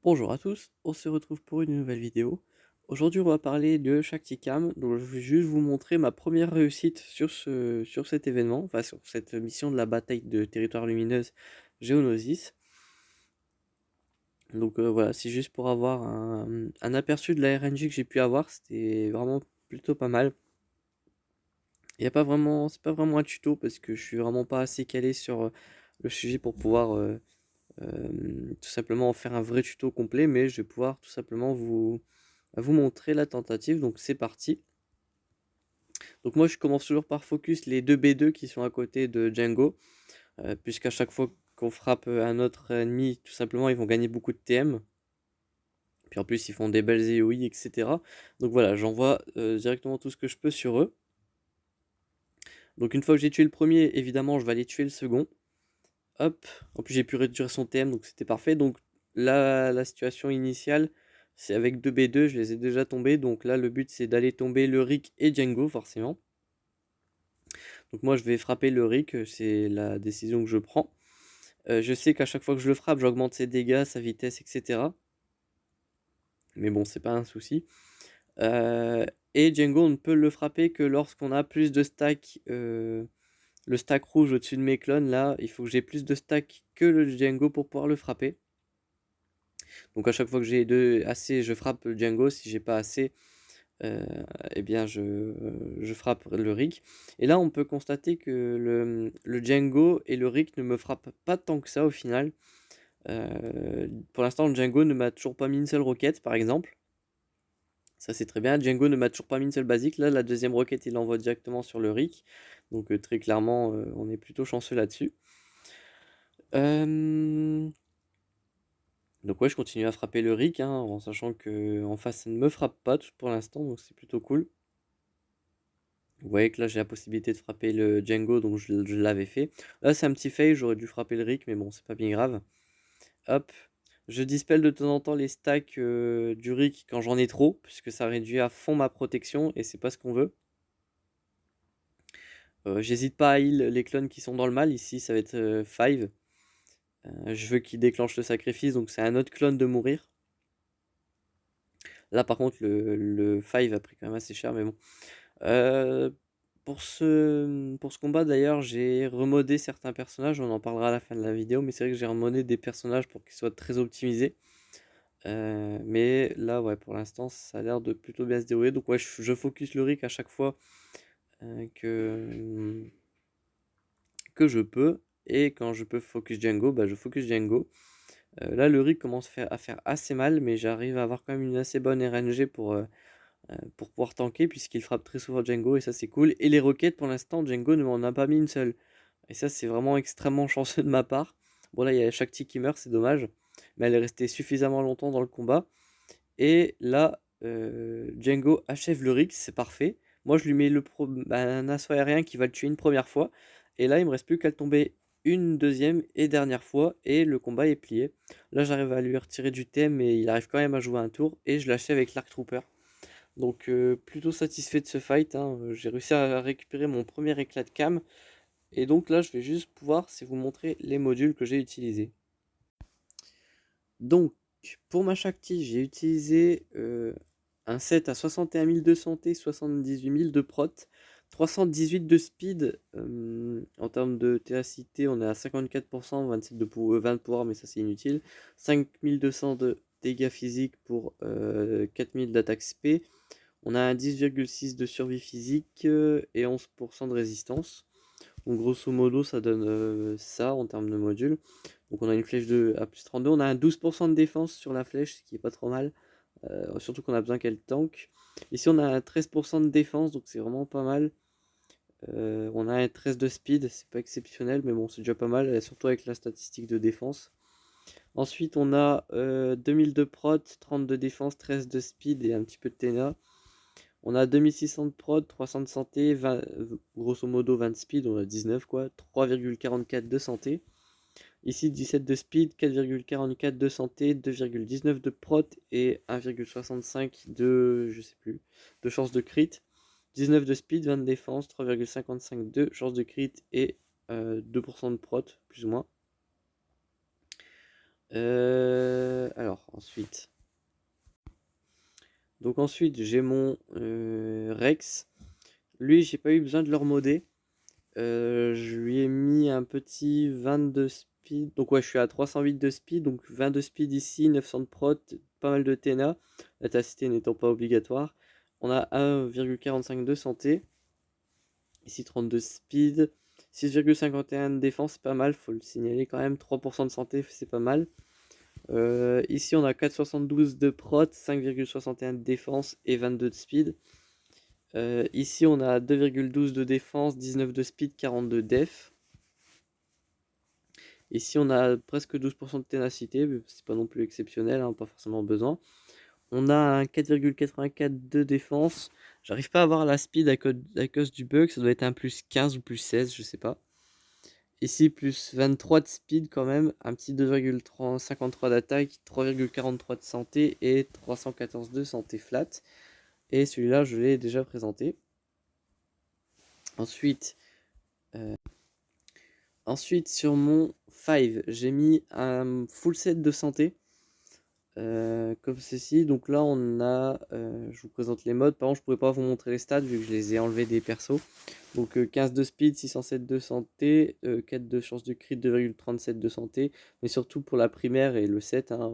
Bonjour à tous, on se retrouve pour une nouvelle vidéo. Aujourd'hui, on va parler de Shakticam. Donc, je vais juste vous montrer ma première réussite sur cet événement, enfin sur cette mission de la bataille de Territoire Lumineuse Géonosis. Donc voilà, c'est juste pour avoir un aperçu de la RNG que j'ai pu avoir. C'était vraiment plutôt pas mal. Il y a pas vraiment, c'est pas vraiment un tuto parce que je suis vraiment pas assez calé sur le sujet pour pouvoir tout simplement en faire un vrai tuto complet, mais je vais pouvoir tout simplement vous montrer la tentative. Donc c'est parti. Donc moi je commence toujours par focus les deux B2 qui sont à côté de Django, puisqu'à chaque fois qu'on frappe un autre ennemi, tout simplement ils vont gagner beaucoup de TM. Puis en plus ils font des belles EOI, etc. Donc voilà, j'envoie directement tout ce que je peux sur eux. Donc une fois que j'ai tué le premier, évidemment je vais aller tuer le second. Hop, en plus j'ai pu réduire son TM, donc c'était parfait. Donc là, la situation initiale, c'est avec 2 B2, je les ai déjà tombés. Donc là, le but c'est d'aller tomber le Rick et Django, forcément. Donc moi, je vais frapper le Rick, c'est la décision que je prends. Je sais qu'à chaque fois que je le frappe, j'augmente ses dégâts, sa vitesse, etc. Mais bon, c'est pas un souci. Euh, et Django, on ne peut le frapper que lorsqu'on a plus de stack. Le stack rouge au-dessus de mes clones, là, il faut que j'ai plus de stack que le Django pour pouvoir le frapper. Donc à chaque fois que j'ai assez, je frappe le Django. Si j'ai pas assez, euh, eh bien je frappe le Rick. Et là, on peut constater que le Django et le Rick ne me frappent pas tant que ça au final. Pour l'instant, le Django ne m'a toujours pas mis une seule roquette, par exemple. Ça, c'est très bien. Django ne m'a toujours pas mis une seule basique. Là, la deuxième roquette, il l'envoie directement sur le Rick. Donc, très clairement, on est plutôt chanceux là-dessus. Donc, ouais, je continue à frapper le Rick, hein, en sachant que en face, ça ne me frappe pas pour l'instant. Donc, c'est plutôt cool. Vous voyez que là, j'ai la possibilité de frapper le Django, donc je l'avais fait. Là, c'est un petit fail, j'aurais dû frapper le Rick, mais bon, c'est pas bien grave. Hop. Je dispelle de temps en temps les stacks du Rick quand j'en ai trop, puisque ça réduit à fond ma protection, et c'est pas ce qu'on veut. J'hésite pas à heal les clones qui sont dans le mal, ici ça va être 5. Je veux qu'il déclenche le sacrifice, donc c'est un autre clone de mourir. Là par contre le 5 a pris quand même assez cher, mais bon. Euh, pour ce combat d'ailleurs, j'ai remodé certains personnages, on en parlera à la fin de la vidéo, mais c'est vrai que j'ai remodé des personnages pour qu'ils soient très optimisés. Mais là, ouais, pour l'instant, ça a l'air de plutôt bien se dérouler. Donc ouais, je focus le Rick à chaque fois euh, que, que je peux. Et quand je peux focus Django, bah, je focus Django. Là, le Rick commence à faire assez mal, mais j'arrive à avoir quand même une assez bonne RNG pour pouvoir tanker, puisqu'il frappe très souvent Django, et ça c'est cool. Et les roquettes, pour l'instant, Django ne m'en a pas mis une seule. Et ça, c'est vraiment extrêmement chanceux de ma part. Bon, là, il y a Shakti qui meurt, c'est dommage. Mais elle est restée suffisamment longtemps dans le combat. Et là, Django achève le Rick, c'est parfait. Moi, je lui mets un assaut aérien qui va le tuer une première fois. Et là, il me reste plus qu'à le tomber une deuxième et dernière fois. Et le combat est plié. Là, j'arrive à lui retirer du thème, mais il arrive quand même à jouer un tour. Et je l'achève avec l'Arc Trooper. Donc, plutôt satisfait de ce fight, hein. J'ai réussi à récupérer mon premier éclat de cam. Et donc là, je vais juste pouvoir vous montrer les modules que j'ai utilisés. Donc, pour ma Shakti, j'ai utilisé un set à 61 000 de santé, 78 000 de prot, 318 de speed. En termes de ténacité, on est à 54%, 27 de 20 de pouvoir, mais ça c'est inutile. 5200 de dégâts physiques pour 4000 d'attaque SP. On a un 10,6 de survie physique et 11% de résistance. Donc grosso modo, ça donne ça en termes de modules. Donc on a une flèche de à plus 32. On a un 12% de défense sur la flèche, ce qui est pas trop mal. Surtout qu'on a besoin qu'elle tank. Ici on a un 13% de défense, donc c'est vraiment pas mal. On a un 13 de speed, c'est pas exceptionnel, mais bon, c'est déjà pas mal, surtout avec la statistique de défense. Ensuite, on a 2000 de prot, 30 de défense, 13 de speed et un petit peu de TNA. On a 2600 de prod, 300 de santé, 20, grosso modo 20 de speed, on a 19 quoi, 3,44 de santé. Ici 17 de speed, 4,44 de santé, 2,19 de prot et 1,65 de, je sais plus, de chance de crit. 19 de speed, 20 de défense, 3,55 de chance de crit et 2% de prot, plus ou moins. Alors, Ensuite, j'ai mon Rex. Lui, j'ai pas eu besoin de le remoder. Je lui ai mis un petit 22 speed. Donc ouais, je suis à 308 de speed. Donc 22 speed ici, 900 de prot, pas mal de TNA. La tacité n'étant pas obligatoire. On a 1,45 de santé. Ici 32 speed. 6,51 de défense, c'est pas mal. Faut le signaler quand même. 3% de santé, c'est pas mal. Ici on a 4,72 de prot, 5,61 de défense et 22 de speed. Ici on a 2,12 de défense, 19 de speed, 42 def. Ici on a presque 12% de ténacité, mais c'est pas non plus exceptionnel, hein, pas forcément besoin. On a un 4,84 de défense. J'arrive pas à avoir la speed à cause du bug, ça doit être un plus 15 ou plus 16, je sais pas. Ici, plus 23 de speed quand même, un petit 2,53 d'attaque, 3,43 de santé et 314 de santé flat. Et celui-là, je l'ai déjà présenté. Ensuite, sur mon 5, j'ai mis un full set de santé. Comme ceci. Donc là, on a, je vous présente les modes. Par contre, je ne pourrais pas vous montrer les stats vu que je les ai enlevés des persos. Donc 15 de speed, 607 de santé, 4 de chance de crit, 2,37 de santé. Mais surtout pour la primaire et le 7, hein,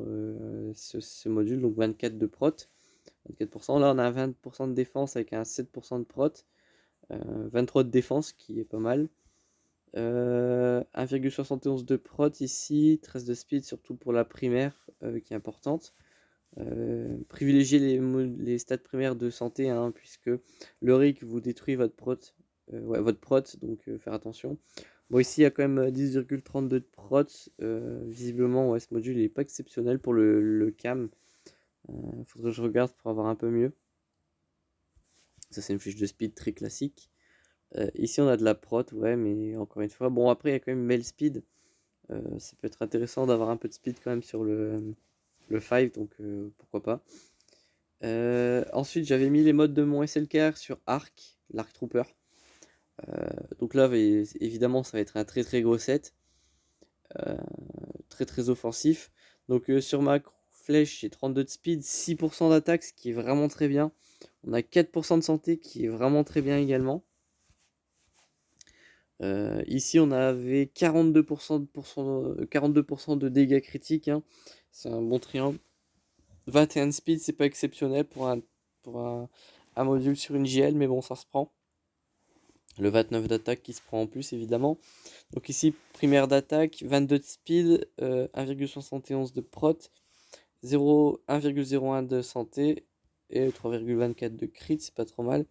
ce module, donc 24 de prot. 24%. Là, on a 20% de défense avec un 7% de prot. 23 de défense, qui est pas mal. 1,71 de prot ici, 13 de speed, surtout pour la primaire, qui est importante. Privilégiez les stats primaires de santé, hein, puisque le RIC vous détruit votre prot, donc faire attention. Bon, ici il y a quand même 10,32 de prot. Visiblement, ouais, ce module n'est pas exceptionnel pour le cam. Faudrait que je regarde pour avoir un peu mieux. Ça, c'est une fiche de speed très classique. Ici, on a de la prot, ouais, mais encore une fois, bon, après, il y a quand même mail speed. Ça peut être intéressant d'avoir un peu de speed quand même sur le 5, donc pourquoi pas. Ensuite, j'avais mis les modes de mon SLKR sur Arc, l'Arc Trooper. Donc là, évidemment, ça va être un très très gros set. Très très offensif. Donc sur ma flèche, j'ai 32 de speed, 6% d'attaque, ce qui est vraiment très bien. On a 4% de santé, qui est vraiment très bien également. Ici, on avait 42% de dégâts critiques, hein. C'est un bon triangle. 21 de speed, c'est pas exceptionnel pour un module sur une JL, mais bon, ça se prend. Le 29 d'attaque qui se prend en plus, évidemment. Donc ici, primaire d'attaque, 22 de speed, 1,71 de prot, 1,01 de santé et 3,24 de crit, c'est pas trop mal.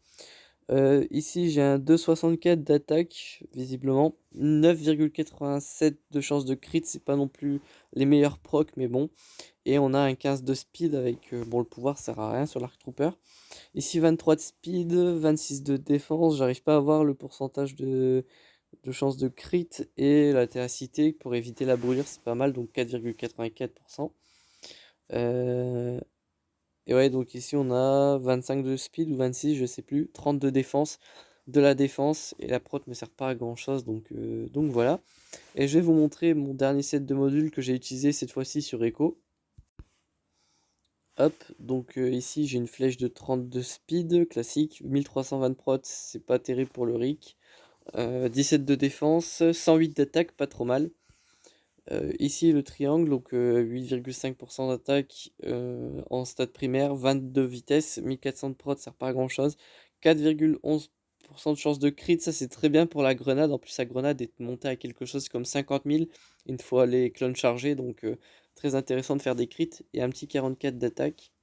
Ici, j'ai un 2,64 d'attaque, visiblement. 9,87 de chance de crit, c'est pas non plus les meilleurs procs, mais bon. Et on a un 15 de speed avec, bon, le pouvoir sert à rien sur l'Arc Trooper. Ici, 23 de speed, 26 de défense. J'arrive pas à voir le pourcentage de chance de crit et la ténacité pour éviter la brûlure, c'est pas mal, donc 4,84%. Et ouais, donc ici on a 25 de speed ou 26, je sais plus, 30 de défense, de la défense, et la prot me sert pas à grand chose, donc voilà. Et je vais vous montrer mon dernier set de modules que j'ai utilisé cette fois-ci sur Echo. Hop, donc ici j'ai une flèche de 30 de speed, classique, 1320 prot, c'est pas terrible pour le RIC. 17 de défense, 108 d'attaque, pas trop mal. Ici le triangle, donc 8,5% d'attaque en stade primaire, 22 vitesse, 1400 de prot, ça sert pas à grand chose. 4,11% de chance de crit, ça c'est très bien pour la grenade. En plus, la grenade est montée à quelque chose comme 50 000 une fois les clones chargés, donc très intéressant de faire des crits. Et un petit 44 d'attaque.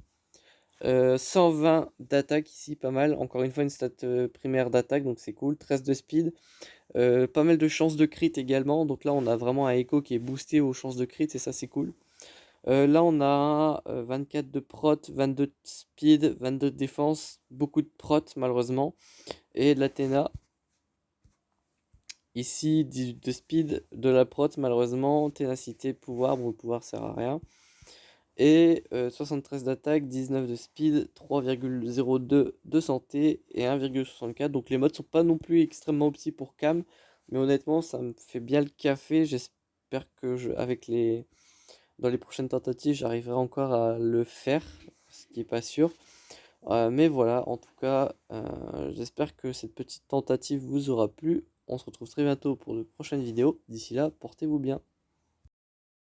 120 d'attaque ici, pas mal. Encore une fois, une stat primaire d'attaque, donc c'est cool. 13 de speed. Pas mal de chances de crit également. Donc là, on a vraiment un Echo qui est boosté aux chances de crit et ça, c'est cool. Là, on a 24 de prot, 22 de speed, 22 de défense. Beaucoup de prot, malheureusement. Et de la Téna. Ici, 18 de speed, de la prot, malheureusement. Ténacité, pouvoir. Bon, le pouvoir sert à rien. Et 73 d'attaque, 19 de speed, 3,02 de santé et 1,64. Donc les modes sont pas non plus extrêmement opti pour cam. Mais honnêtement, ça me fait bien le café. J'espère que avec dans les prochaines tentatives, j'arriverai encore à le faire, ce qui est pas sûr. Mais voilà, en tout cas, j'espère que cette petite tentative vous aura plu. On se retrouve très bientôt pour de prochaines vidéos. D'ici là, portez-vous bien.